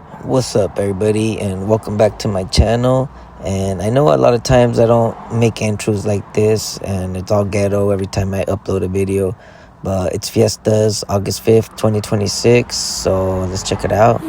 What's up, everybody, and welcome back to my channel. And I know a lot of times I don't make intros like this, and it's all ghetto every time I upload a video, but it's Fiestas, August 5th, 2026, so let's check it out.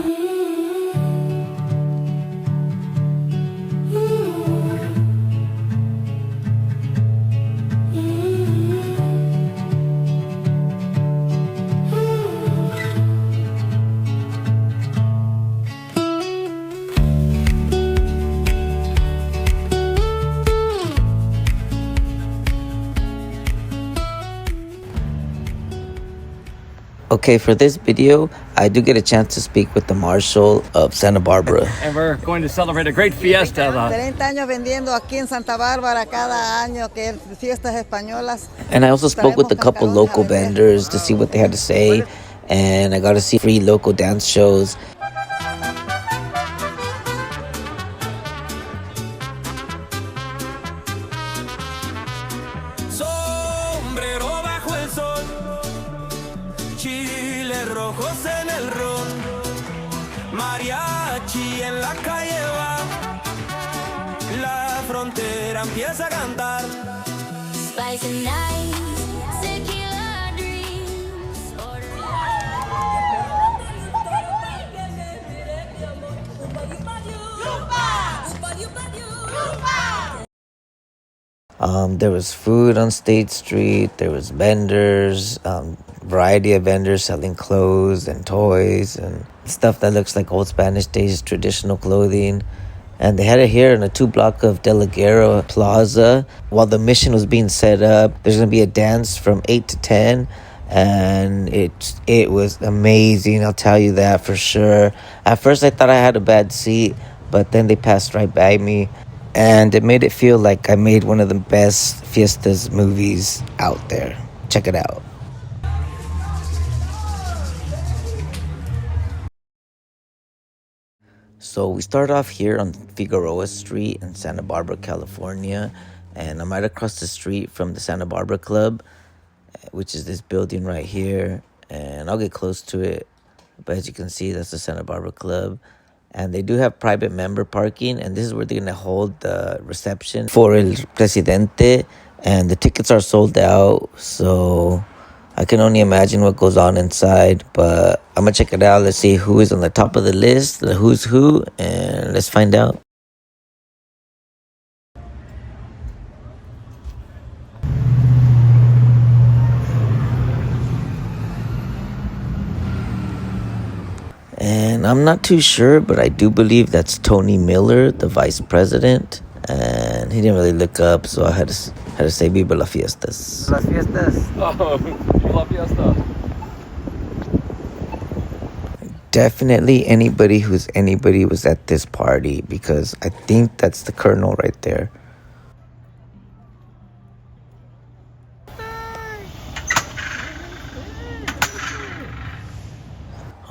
Okay, for this video, I do get a chance to speak with the Marshal of Santa Barbara. And we're going to celebrate a great fiesta. 30 años vendiendo aquí en Santa Bárbara cada año que es fiestas españolas. And I also spoke with a couple local vendors to see what they had to say, and I got to see free local dance shows. Chile rojos en el ron, mariachi en la calle va, la frontera empieza a cantar. Spice and nights, tequila dreams, There was food on State Street, there was vendors, variety of vendors selling clothes and toys and stuff that looks like old Spanish days traditional clothing. And they had it here in a 2 block of De La Guerra Plaza. While the mission was being set up, there's going to be a dance from 8 to 10. And it was amazing, I'll tell you that for sure. At first I thought I had a bad seat, but then they passed right by me. And it made it feel like I made one of the best Fiestas movies out there. Check it out. So we start off here on Figueroa Street in Santa Barbara, California. And I'm right across the street from the Santa Barbara Club, which is this building right here. And I'll get close to it. But as you can see, that's the Santa Barbara Club. And they do have private member parking, and this is where they're going to hold the reception for El Presidente, and the tickets are sold out, so I can only imagine what goes on inside, but I'm going to check it out. Let's see who is on the top of the list, the who's who, and let's find out. And I'm not too sure, but I do believe that's Tony Miller, the vice president. And he didn't really look up, so I had to say Viva las Fiestas. Las Fiestas. Oh, Viva la Fiesta. Definitely anybody who's anybody was at this party, because I think that's the colonel right there.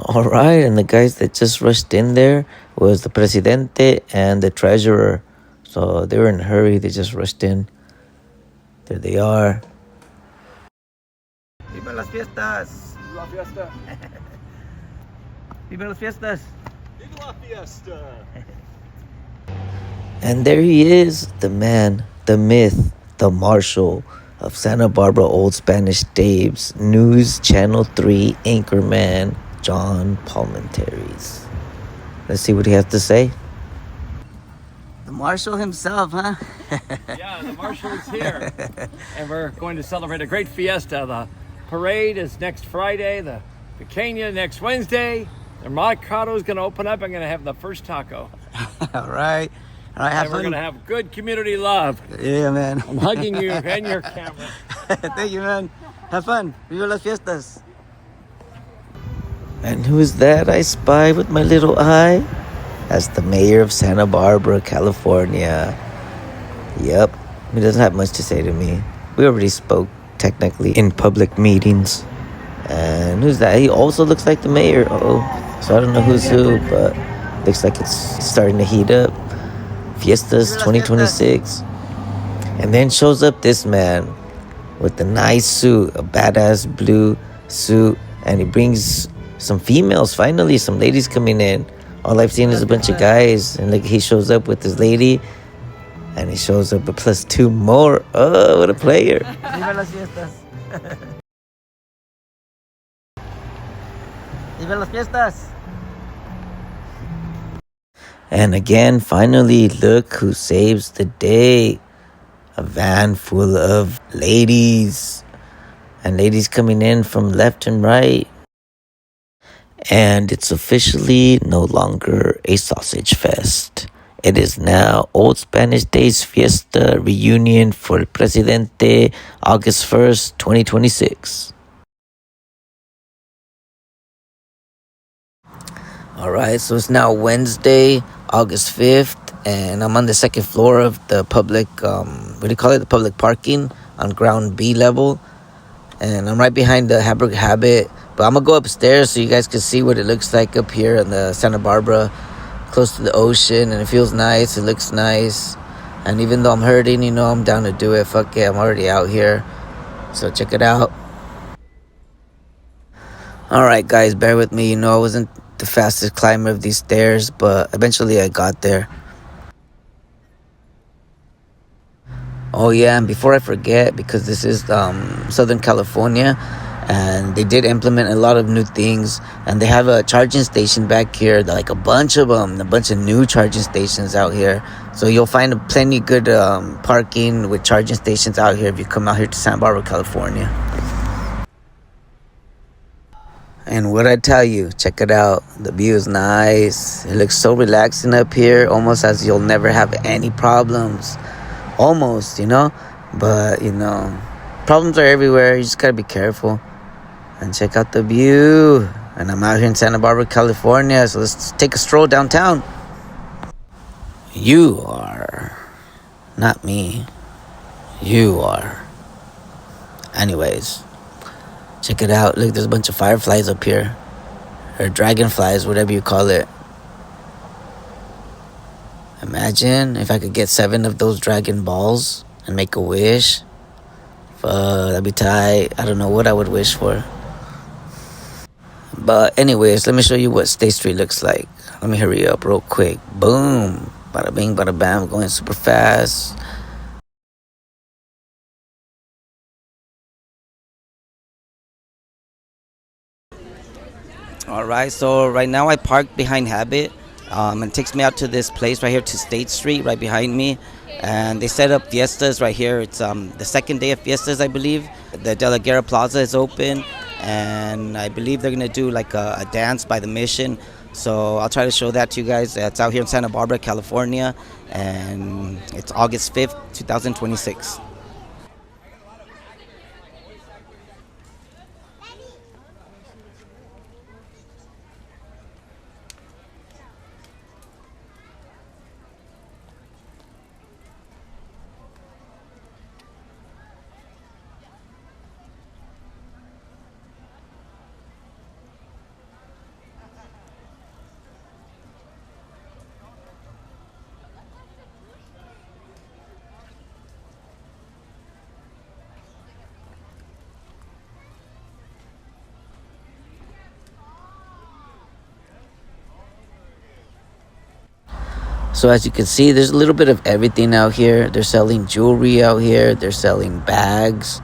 All right, and the guys that just rushed in there was the Presidente and the treasurer. So they were in a hurry, they just rushed in. There they are. Viva las Fiestas! Viva la Fiesta. Viva las Fiestas! Viva la Fiesta. And there he is, the man, the myth, the Marshal of Santa Barbara Old Spanish Days, News Channel 3 anchorman, John Palmentaries. Let's see what he has to say. The Marshal himself, huh? Yeah, the Marshal is here. And we're going to celebrate a great fiesta. The parade is next Friday, the Pequeña next Wednesday. The Mercado is going to open up. I'm going to have the first taco. All right. All right, have And we're fun. going to have good community love. Yeah, man. I'm hugging you and your camera. Thank you, man. Have fun. Viva las Fiestas. And who's that I spy with my little eye? That's the mayor of Santa Barbara, California. Yep, he doesn't have much to say to me. We already spoke, technically, in public meetings. And who's that? He also looks like the mayor. Oh, so I don't know who's who, but looks like it's starting to heat up. Fiestas 2026. And then shows up this man with a nice suit, a badass blue suit, and he brings some females, finally, some ladies coming in. All I've seen is a bunch of guys, and like he shows up with his lady, and he shows up with plus two more. Oh, what a player! Viva las fiestas! Viva las fiestas! And again, finally, look who saves the day. A van full of ladies. And ladies coming in from left and right. And it's officially no longer a sausage fest. It is now Old Spanish Days Fiesta reunion for Presidente, August 1st, 2026. Alright, so it's now Wednesday, August 5th, and I'm on the second floor of the public, what do you call it? The public parking on ground B level. And I'm right behind the Hamburg Habit. But I'm going to go upstairs so you guys can see what it looks like up here in the Santa Barbara, close to the ocean. And it feels nice. It looks nice. And even though I'm hurting, you know, I'm down to do it. Fuck it, I'm already out here. So check it out. Alright, guys, bear with me. You know, I wasn't the fastest climber of these stairs, but eventually I got there. Oh yeah, and before I forget, because this is Southern California, and they did implement a lot of new things, and they have a charging station back here, like a bunch of them, a bunch of new charging stations out here. So you'll find plenty good parking with charging stations out here if you come out here to Santa Barbara, California. And what I tell you, check it out. The view is nice. It looks so relaxing up here, almost as you'll never have any problems. Almost, you know? But, you know, problems are everywhere. You just gotta be careful. And check out the view. And I'm out here in Santa Barbara, California. So let's take a stroll downtown. You are. Not me. You are. Anyways. Check it out. Look, there's a bunch of fireflies up here. Or dragonflies, whatever you call it. Imagine if I could get 7 of those dragon balls and make a wish. That'd be tight. I don't know what I would wish for. But anyways, let me show you what State Street looks like. Let me hurry up real quick. Boom. Bada bing, bada bam. Going super fast. Alright, so right now I parked behind Habit. It takes me out to this place right here to State Street, right behind me. And they set up Fiestas right here. It's the second day of Fiestas, I believe. The Guerra Plaza is open. And I believe they're going to do like a dance by the Mission. So I'll try to show that to you guys. It's out here in Santa Barbara, California. And it's August 5th, 2026. So as you can see, there's a little bit of everything out here. They're selling jewelry out here. They're selling bags.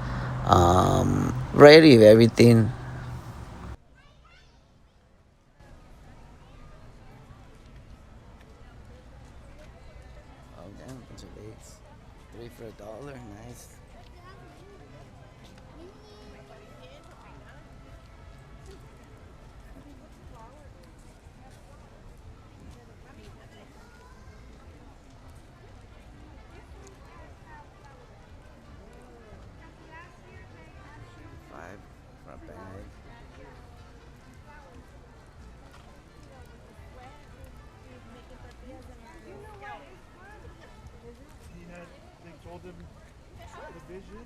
Variety of everything. Oh, damn, a bunch of eggs. 3 for $1. Nice. For a bag. They told him the vision.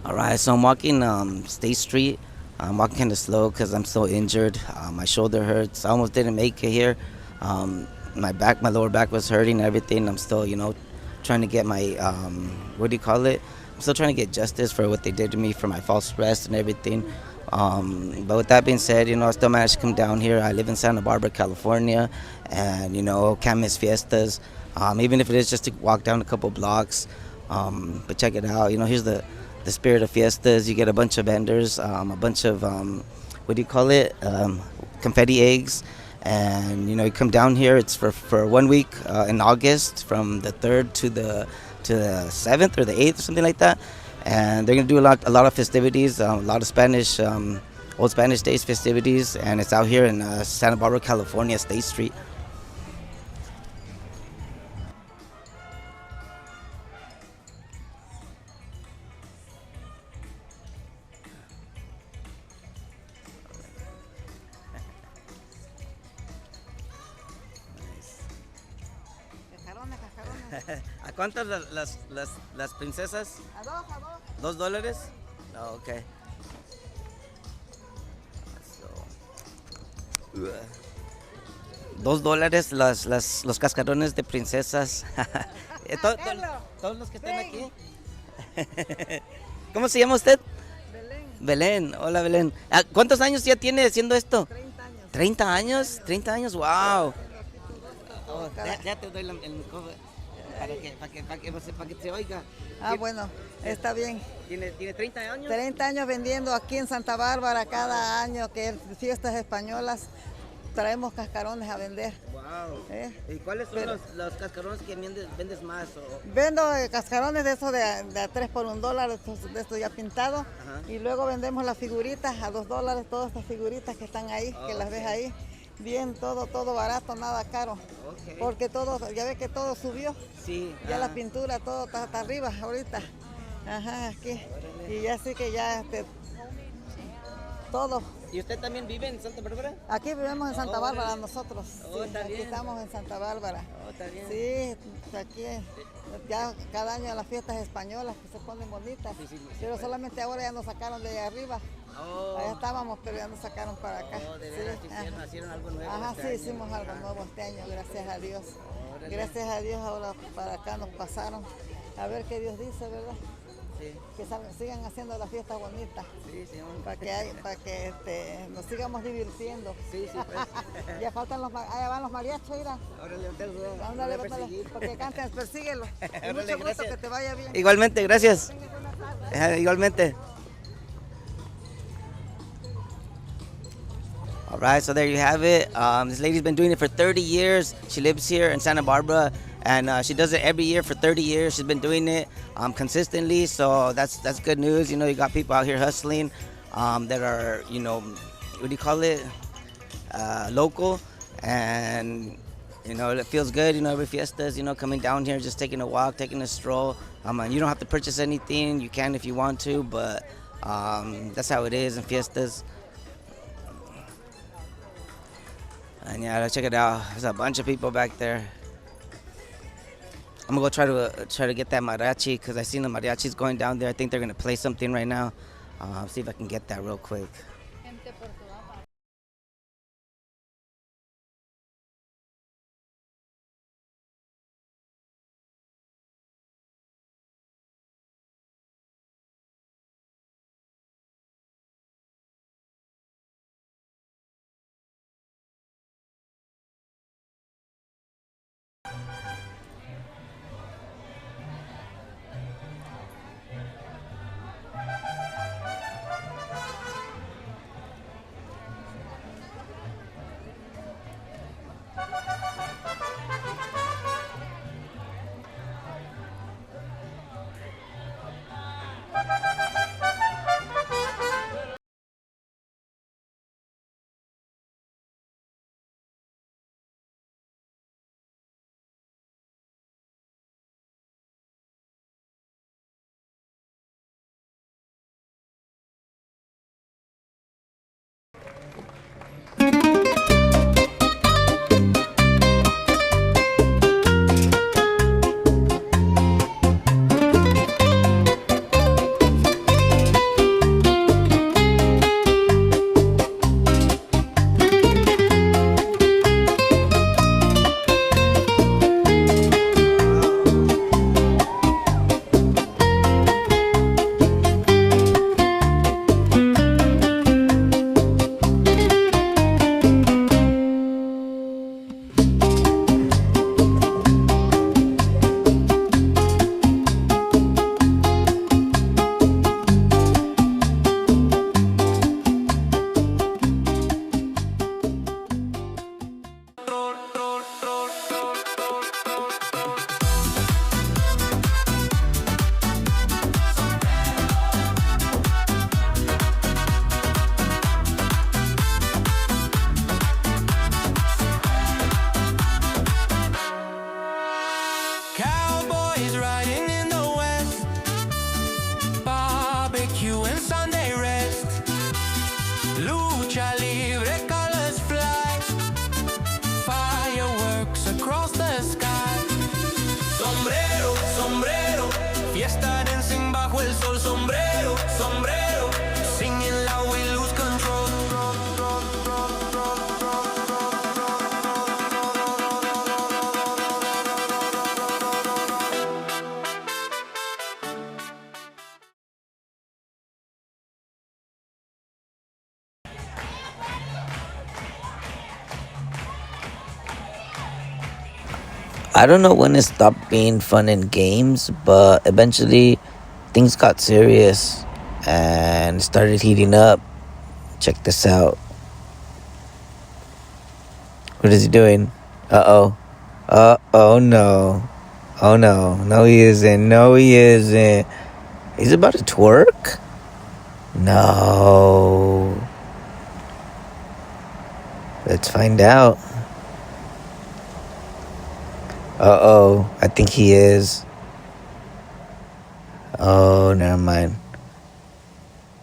Alright, so I'm walking State Street. I'm walking kind of slow because I'm so injured. My shoulder hurts. I almost didn't make it here. my lower back was hurting and everything. I'm still, trying to get my, what do you call it? I'm still trying to get justice for what they did to me for my false arrest and everything. But with that being said, I still managed to come down here. I live in Santa Barbara, California, and, can't miss Fiestas, even if it is just to walk down a couple blocks. But check it out. Here's the spirit of Fiestas. You get a bunch of vendors, a bunch of, what do you call it? Confetti eggs. And, you come down here. It's for 1 week in August from the 3rd to the 7th or the 8th or something like that. And they're going to do a lot of festivities, a lot of Spanish, old Spanish days festivities. And it's out here in Santa Barbara, California, State Street. ¿A cuántas las princesas? A dos. $2? Oh, okay. $2 los cascarones de princesas. Todos los que están aquí. ¿Cómo se llama usted? Belén. Hola, Belén. ¿Cuántos años ya tiene haciendo esto? 30 años. ¿30 años? Wow. Oh, ya te doy el micrófono para que se oiga. Bueno, está bien. ¿Tiene 30 años? 30 años vendiendo aquí en Santa Bárbara cada año que es fiestas españolas. Traemos cascarones a vender. Wow. ¿Y cuáles son los cascarones que vendes más? Vendo cascarones de esos de a 3 por $1, de estos ya pintados. Ajá. Y luego vendemos las figuritas a $2, todas estas figuritas que están ahí, que las ves ahí. Bien, todo barato, nada caro. Okay. Porque todo, ya ves que todo subió. Sí. Ya la pintura, todo está arriba ahorita. Ajá, aquí. Y ya sí que ya todo. ¿Y usted también vive en Santa Bárbara? Aquí vivimos en Santa Bárbara nosotros. Oh, está aquí bien. estamos en Santa Bárbara. Oh, está bien. Sí, aquí ya cada año las fiestas españolas que se ponen bonitas. Sí, pero solamente ahora ya nos sacaron de arriba. Oh. Allá estábamos, pero ya nos sacaron para acá. Oh, de veras, hicieron algo nuevo. Ajá, este sí, año. hicimos algo nuevo este año, gracias a Dios. Órale. Gracias a Dios ahora para acá nos pasaron. A ver qué Dios dice, ¿verdad? Sí. Que sigan haciendo las fiestas bonitas. Sí, señor. Para que nos sigamos divirtiendo. Sí, pues. Ya faltan allá van los mariachis, mira. Órale, Ándale, porque canten, persíguelo. Y mucho gusto, gracias. que te vaya bien. Igualmente, gracias. Igualmente. All right, so there you have it. This lady's been doing it for 30 years. She lives here in Santa Barbara, and she does it every year for 30 years. She's been doing it consistently, so that's good news. You got people out here hustling that are, what do you call it, local, and it feels good. Every Fiestas, coming down here, just taking a walk, taking a stroll. You don't have to purchase anything. You can if you want to, but that's how it is in Fiestas. And yeah, check it out. There's a bunch of people back there. I'm gonna go try to get that mariachi because I seen the mariachis going down there. I think they're gonna play something right now. See if I can get that real quick. Cowboys riding in the west, barbecue and Sunday rest, lucha libre colors fly, fireworks across the sky. Sombrero, sombrero, fiesta dancing bajo el sol. Sombrero, sombrero, singing loud we lose control. I don't know when it stopped being fun and games, but eventually things got serious and started heating up. Check this out. What is he doing? Uh-oh. Uh-oh, no. Oh, no. No, he isn't. No, he isn't. He's about to twerk? No. Let's find out. Uh-oh. I think he is. Oh, never mind.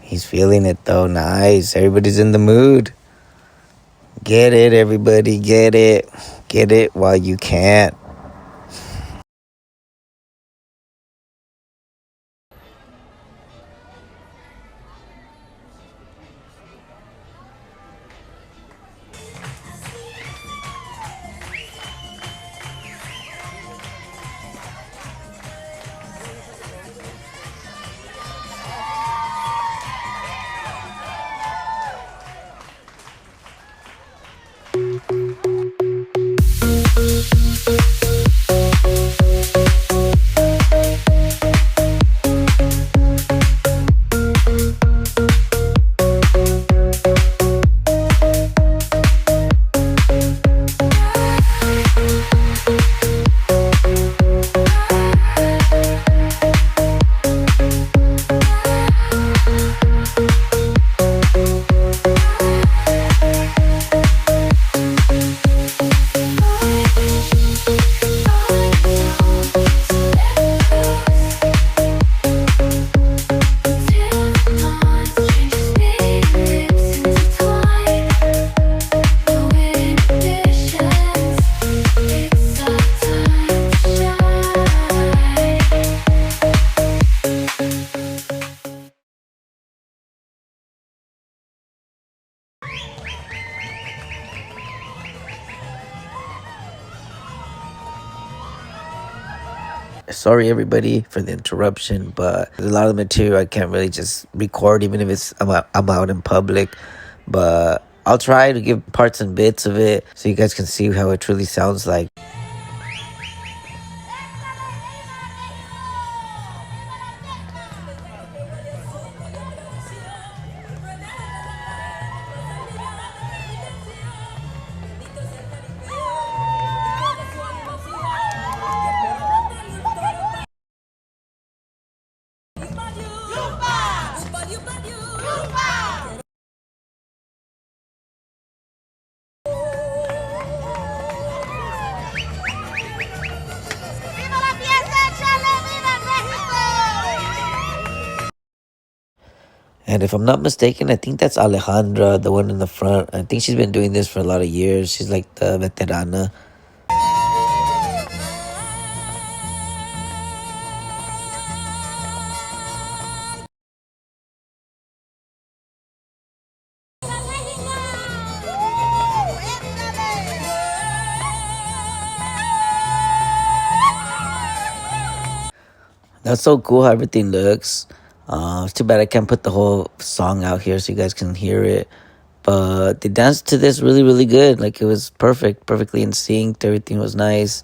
He's feeling it, though. Nice. Everybody's in the mood. Get it, everybody. Get it. Get it while you can. Sorry, everybody, for the interruption, but a lot of the material I can't really just record, even if I'm out in public. But I'll try to give parts and bits of it so you guys can see how it truly sounds like. And if I'm not mistaken, I think that's Alejandra, the one in the front. I think she's been doing this for a lot of years. She's like the veterana. That's so cool how everything looks. It's too bad I can't put the whole song out here so you guys can hear it. But they danced to this really, really good. Like, it was perfect, perfectly in sync. Everything was nice.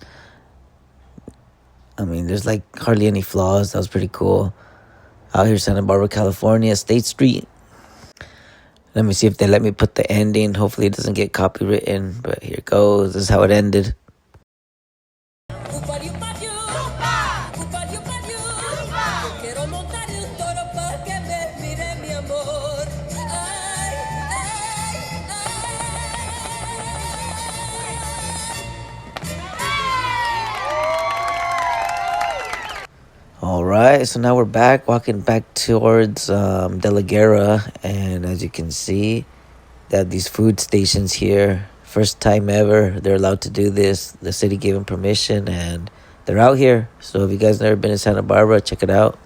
I mean, there's like hardly any flaws. That was pretty cool. Out here, Santa Barbara, California, State Street. Let me see if they let me put the ending. Hopefully it doesn't get copywritten. But here it goes. This is how it ended. All right, so now we're back, walking back towards De La Guerra, and as you can see, they have these food stations here. First time ever they're allowed to do this. The city gave them permission, and they're out here. So if you guys never been to Santa Barbara, check it out.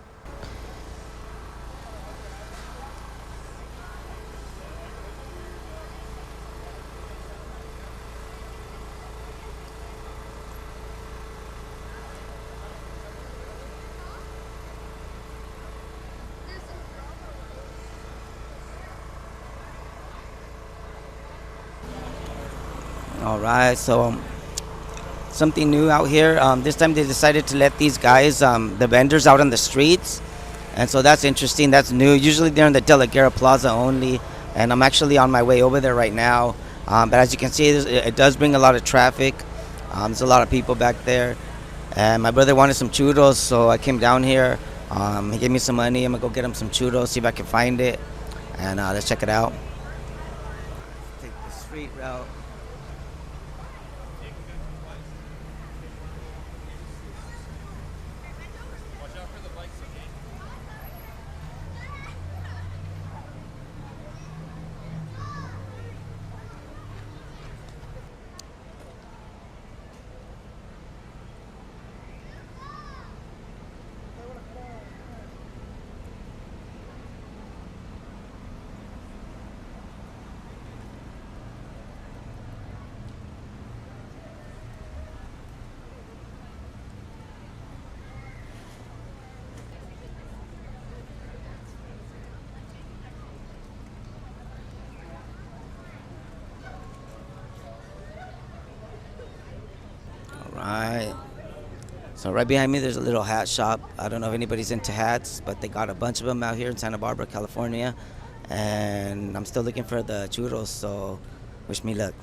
All right, so something new out here. This time they decided to let these guys, the vendors, out on the streets, and so that's interesting. That's new. Usually they're in the De La Guerra Plaza only, and I'm actually on my way over there right now. But as you can see, it does bring a lot of traffic. There's a lot of people back there, and my brother wanted some churros, so I came down here. He gave me some money. I'm gonna go get him some churros, see if I can find it, and let's check it out. Take the street route. Right. So right behind me, there's a little hat shop. I don't know if anybody's into hats, but they got a bunch of them out here in Santa Barbara, California. And I'm still looking for the churros, so wish me luck.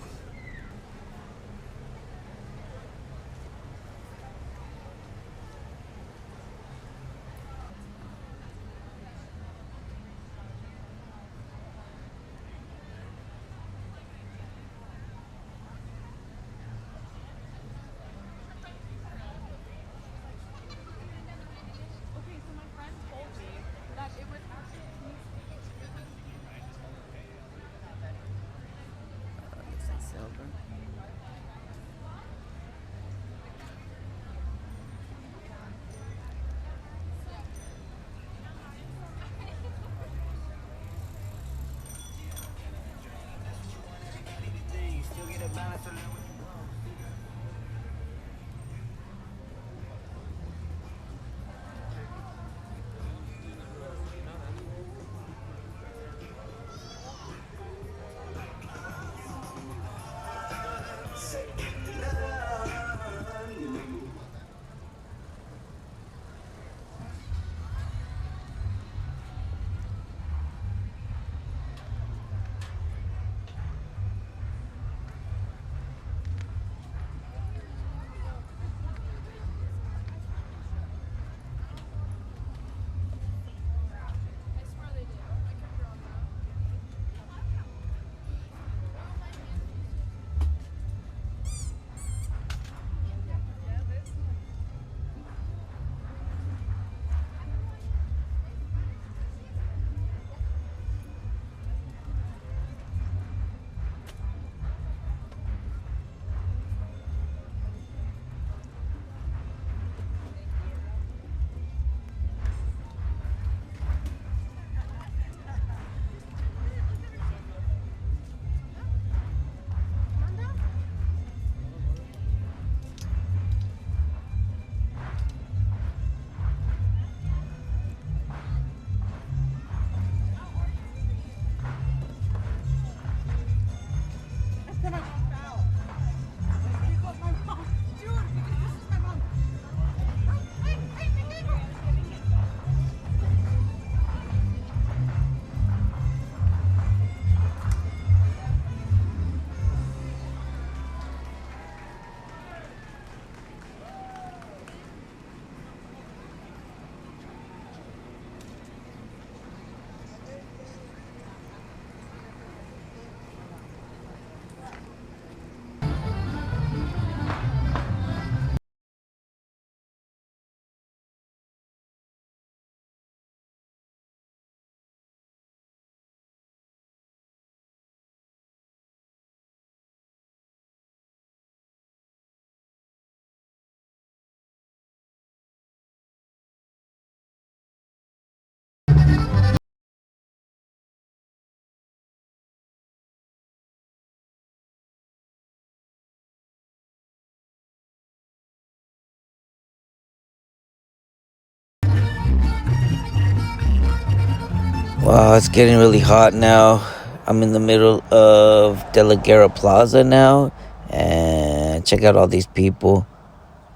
Wow, it's getting really hot now. I'm in the middle of Guerra Plaza now, and check out all these people.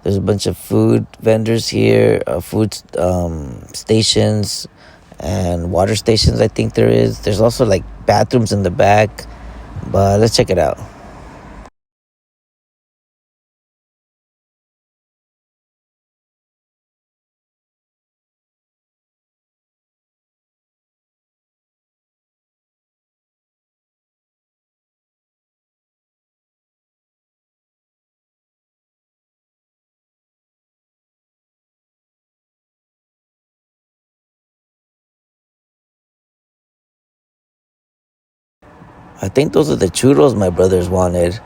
There's a bunch of food vendors here, food stations, and water stations. I think there is. There's also like bathrooms in the back, but let's check it out. I think those are the churros my brothers wanted.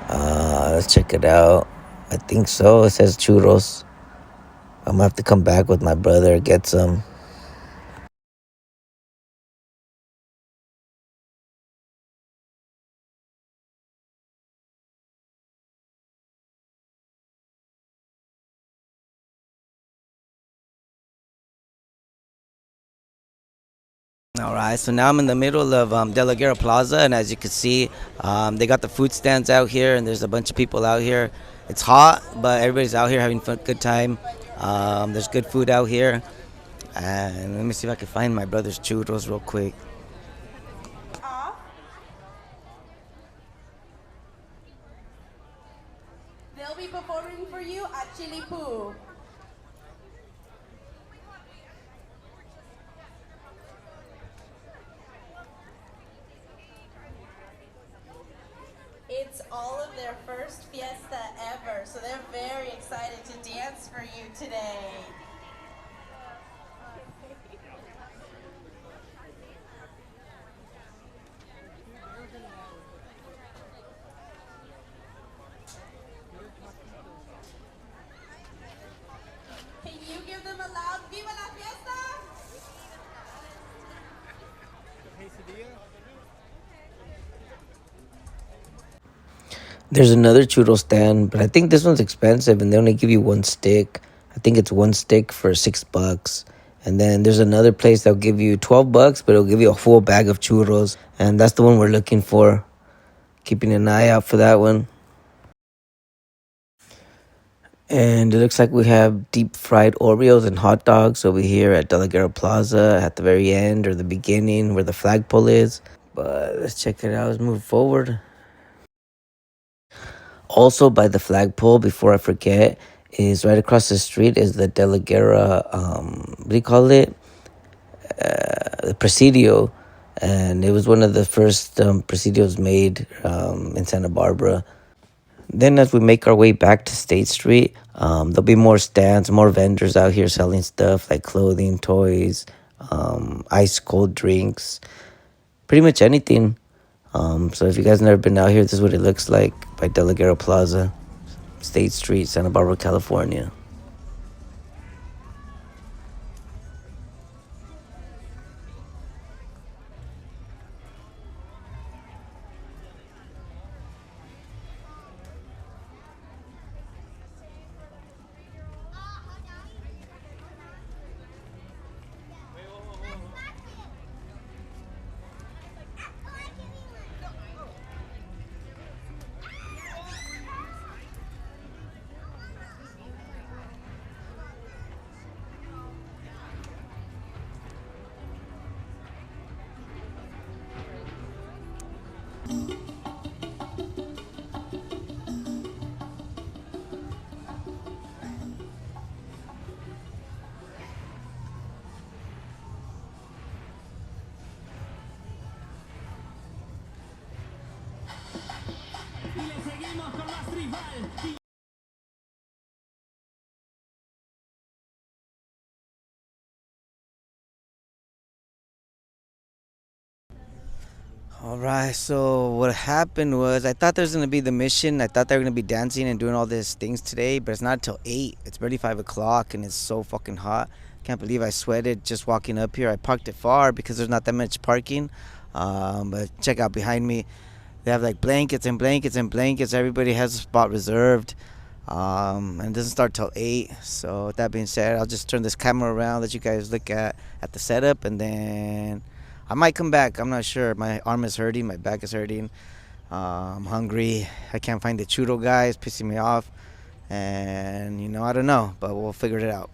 Let's check it out. I think so. It says churros. I'm gonna have to come back with my brother, get some. All right, so now I'm in the middle of Guerra Plaza, and as you can see, they got the food stands out here, and there's a bunch of people out here. It's hot, but everybody's out here having fun, good time. There's good food out here, and let me see if I can find my brother's churros real quick. They'll be performing for you at Chili Poo. It's all of their first fiesta ever, so they're very excited to dance for you today. Can you give them a loud Viva la Fiesta? There's another churro stand, but I think this one's expensive, and they only give you one stick. I think it's one stick for $6. And then there's another place that'll give you $12, but it'll give you a full bag of churros, and that's the one we're looking for. Keeping an eye out for that one. And it looks like we have deep fried Oreos and hot dogs over here at Guerra Plaza at the very end or the beginning where the flagpole is. But let's check it out. Let's move forward. Also by the flagpole, before I forget, is right across the street is the Guerra, what do you call it? The Presidio. And it was one of the first Presidios made in Santa Barbara. Then as we make our way back to State Street, there'll be more stands, more vendors out here selling stuff like clothing, toys, ice cold drinks, pretty much anything. So if you guys never been out here, this is what it looks like by Guerra Plaza, State Street, Santa Barbara, California. All right, so what happened was I thought there was going to be the mission. I thought they were going to be dancing and doing all these things today, but it's not until 8. It's barely 5 o'clock, and it's so fucking hot. Can't believe I sweated just walking up here. I parked it far because there's not that much parking. But check out behind me. They have like blankets and blankets and blankets. Everybody has a spot reserved. And it doesn't start till 8. So with that being said, I'll just turn this camera around, let you guys look at the setup, and then I might come back. I'm not sure. My arm is hurting, my back is hurting. I'm hungry. I can't find the churro guy. It's pissing me off. And, I don't know, but we'll figure it out.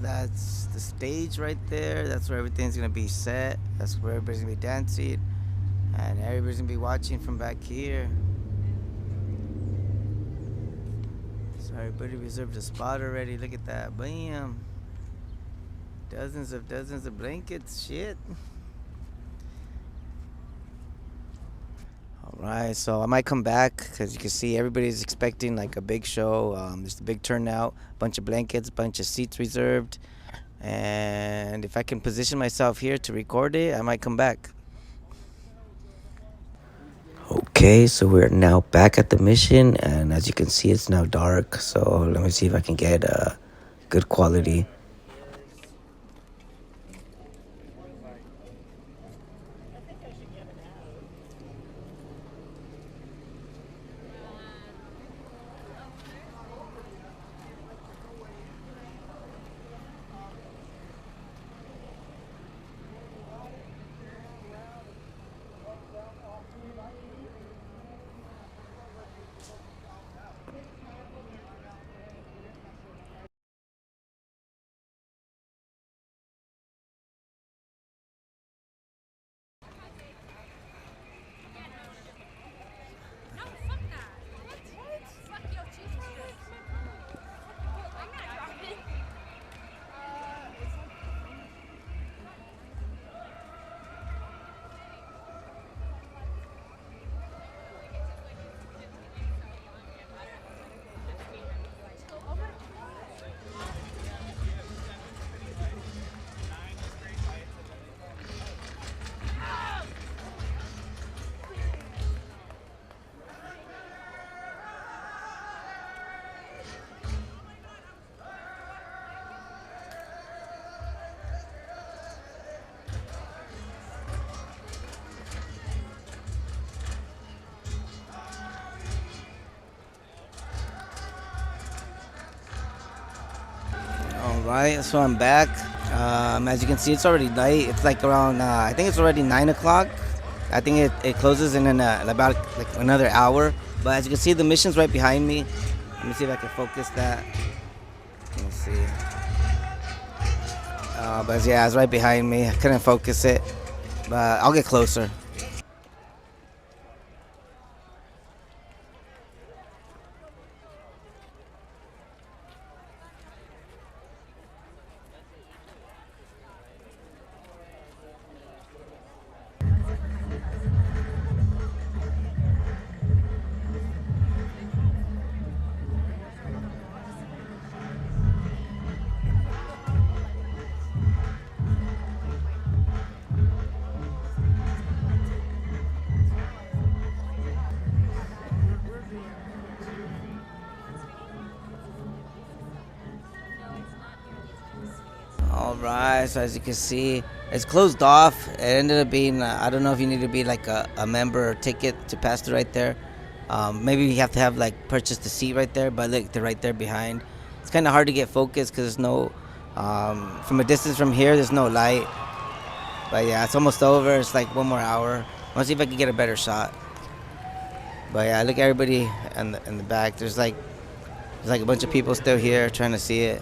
That's the stage right there. That's where everything's gonna be set. That's where everybody's gonna be dancing, and everybody's gonna be watching from back here. So everybody reserved a spot already. Look at that, bam! Dozens of blankets. Shit. All right, so I might come back because you can see everybody's expecting like a big show. There's a big turnout, bunch of blankets, bunch of seats reserved, and if I can position myself here to record it, I might come back. Okay, so we're now back at the mission, and as you can see, it's now dark. So let me see if I can get good quality. Alright, so I'm back. As you can see, it's already night. It's like around, I think it's already 9 o'clock. I think it closes in about like another hour. But as you can see, the mission's right behind me. Let me see if I can focus that. Let me see. But yeah, it's right behind me. I couldn't focus it. But I'll get closer. right, so as you can see, it's closed off. It ended up being, I don't know if you need to be like a member or ticket to pass through right there. Maybe you have to have like purchased a seat right there, but look, they're right there behind. It's kind of hard to get focused because there's no, from a distance from here, there's no light. But yeah, it's almost over. It's like 1 more hour. I want to see if I can get a better shot. But yeah, look at everybody in the back. There's like a bunch of people still here trying to see it.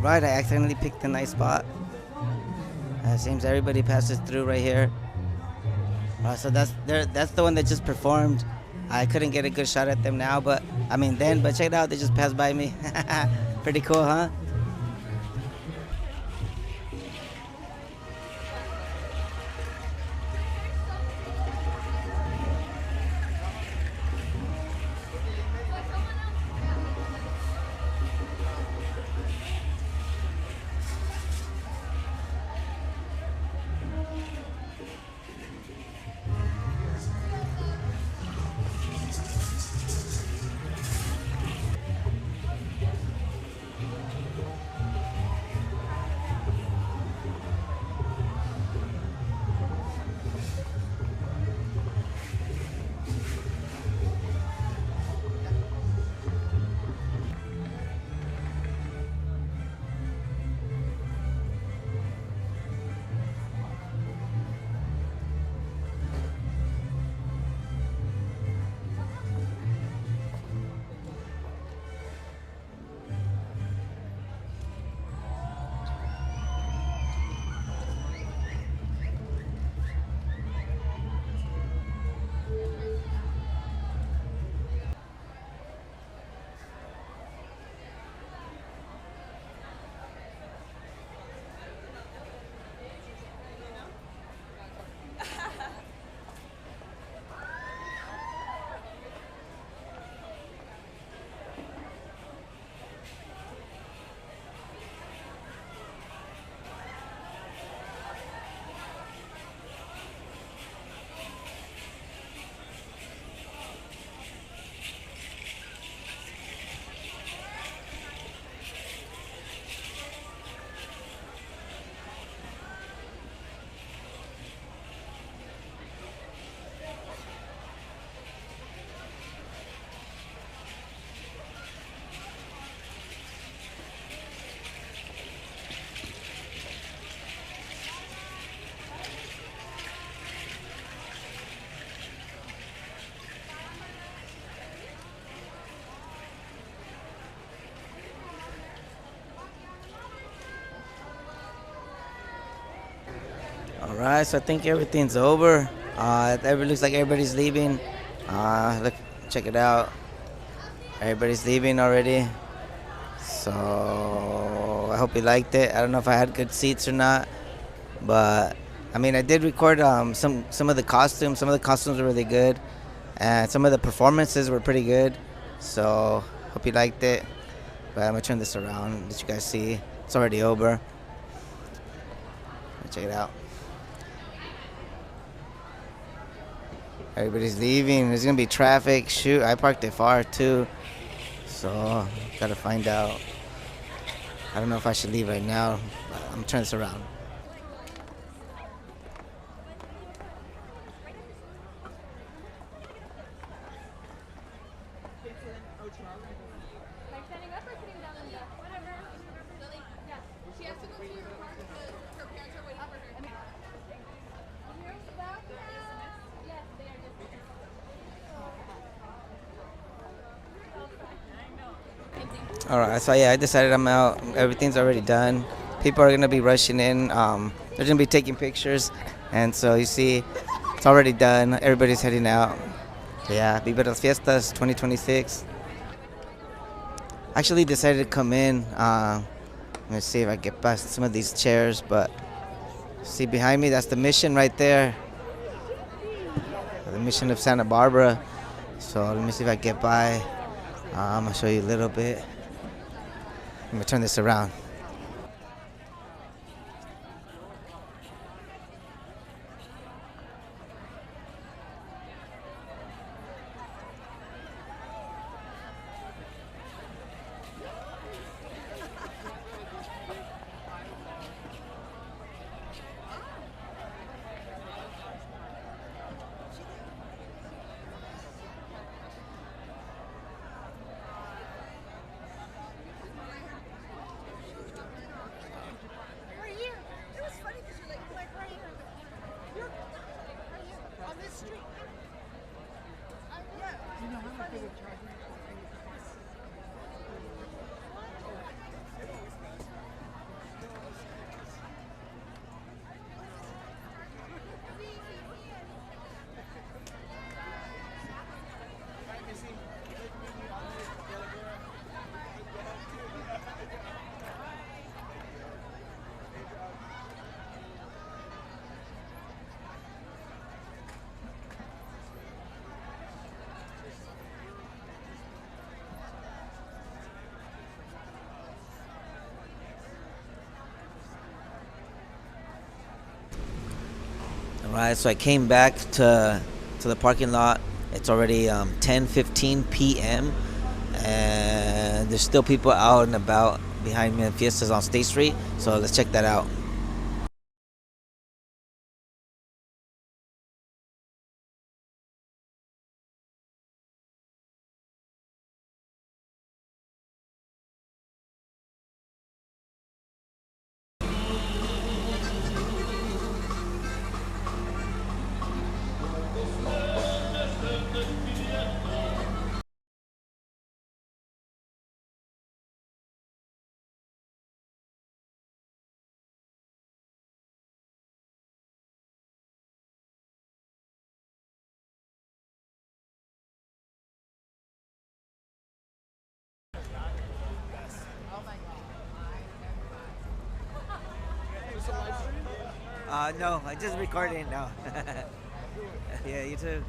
Right, I accidentally picked a nice spot. It seems everybody passes through right here. So that's the one that just performed. I couldn't get a good shot at them now, but check it out, they just passed by me. Pretty cool, huh? All right, so I think everything's over. It looks like everybody's leaving. Look, check it out. Everybody's leaving already. So I hope you liked it. I don't know if I had good seats or not, but I mean, I did record some of the costumes. Some of the costumes were really good, and some of the performances were pretty good. So hope you liked it. But I'm gonna turn this around, let you guys see. It's already over. Check it out. Everybody's leaving. There's gonna be traffic. Shoot, I parked it far too. So gotta find out. I don't know if I should leave right now, but I'm gonna turn this around. Like standing up or sitting down, Linda? Whatever. Lily? Yeah. She has to go to your car because her parents are waiting for her. Here's the back. Yes, they are just. All right, so yeah, I decided I'm out. Everything's already done. People are gonna be rushing in. They're gonna be taking pictures, and so you see, it's already done. Everybody's heading out. So yeah, Viva las Fiestas 2026. Actually decided to come in. Let's see if I get past some of these chairs, but see behind me, that's the mission right there. The mission of Santa Barbara. So let me see if I get by. I'm gonna show you a little bit. I'm gonna turn this around. Right here. It was funny because you're like right here. You're right here on this street. All right, so I came back to the parking lot. It's already 10:15 p.m. and there's still people out and about behind me at Fiestas on State Street. So let's check that out. No, I just recording now. Yeah, you too.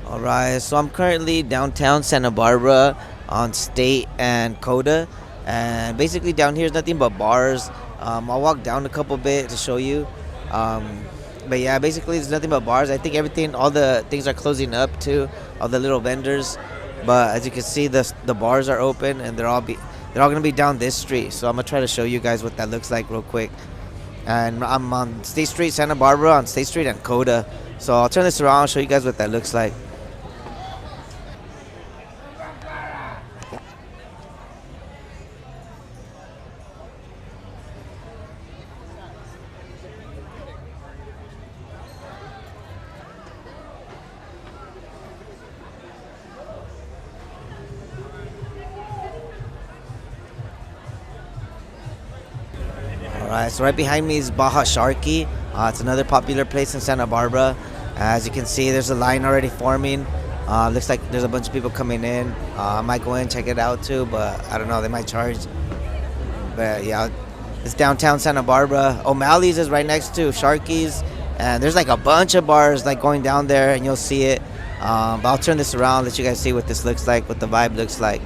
All right, so I'm currently downtown Santa Barbara on State and Coda, and basically down here is nothing but bars. I'll walk down a couple bit to show you, but yeah, basically it's nothing but bars. I think all the things are closing up too, all the little vendors. But as you can see, the bars are open and they're all gonna be down this street. So I'm gonna try to show you guys what that looks like real quick. And I'm on State Street, Santa Barbara, on State Street and Coda. So I'll turn this around and show you guys what that looks like. Alright, so right behind me is Baja Sharky. It's another popular place in Santa Barbara. As you can see, there's a line already forming. Looks like there's a bunch of people coming in. I might go in and check it out too, but I don't know, they might charge. But yeah, It's downtown Santa Barbara. O'Malley's is right next to Sharky's, and there's like a bunch of bars like going down there, and you'll see it. But I'll turn this around, let you guys see what this looks like, what the vibe looks like.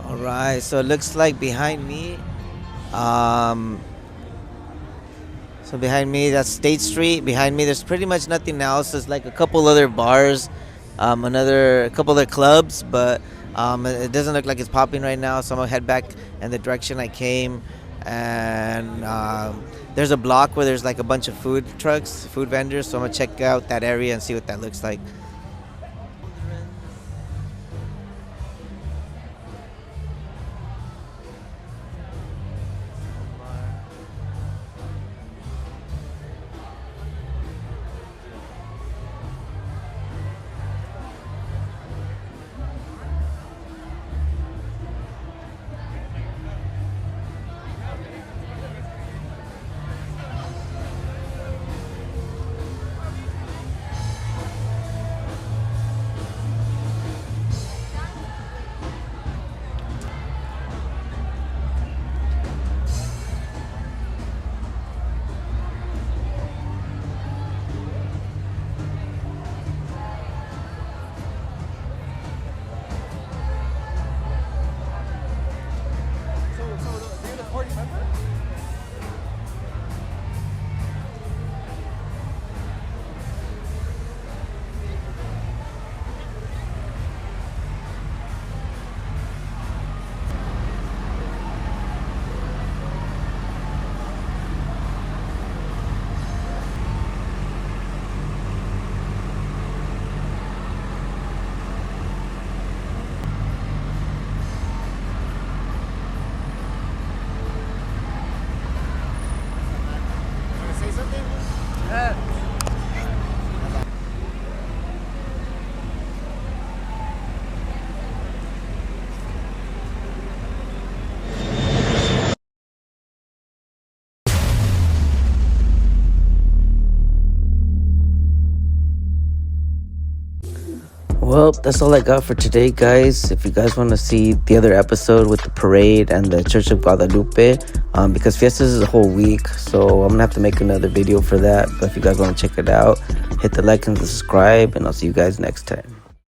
All right, so it looks like behind me, that's State Street. Behind me, there's pretty much nothing else. There's like a couple other bars, a couple other clubs, but it doesn't look like it's popping right now. So I'm gonna head back in the direction I came, and there's a block where there's like a bunch of food trucks, food vendors. So I'm gonna check out that area and see what that looks like. Well, that's all I got for today, guys. If you guys want to see the other episode with the parade and the Church of Guadalupe, because Fiestas is a whole week, so I'm gonna have to make another video for that. But if you guys want to check it out, hit the like and the subscribe, and I'll see you guys next time.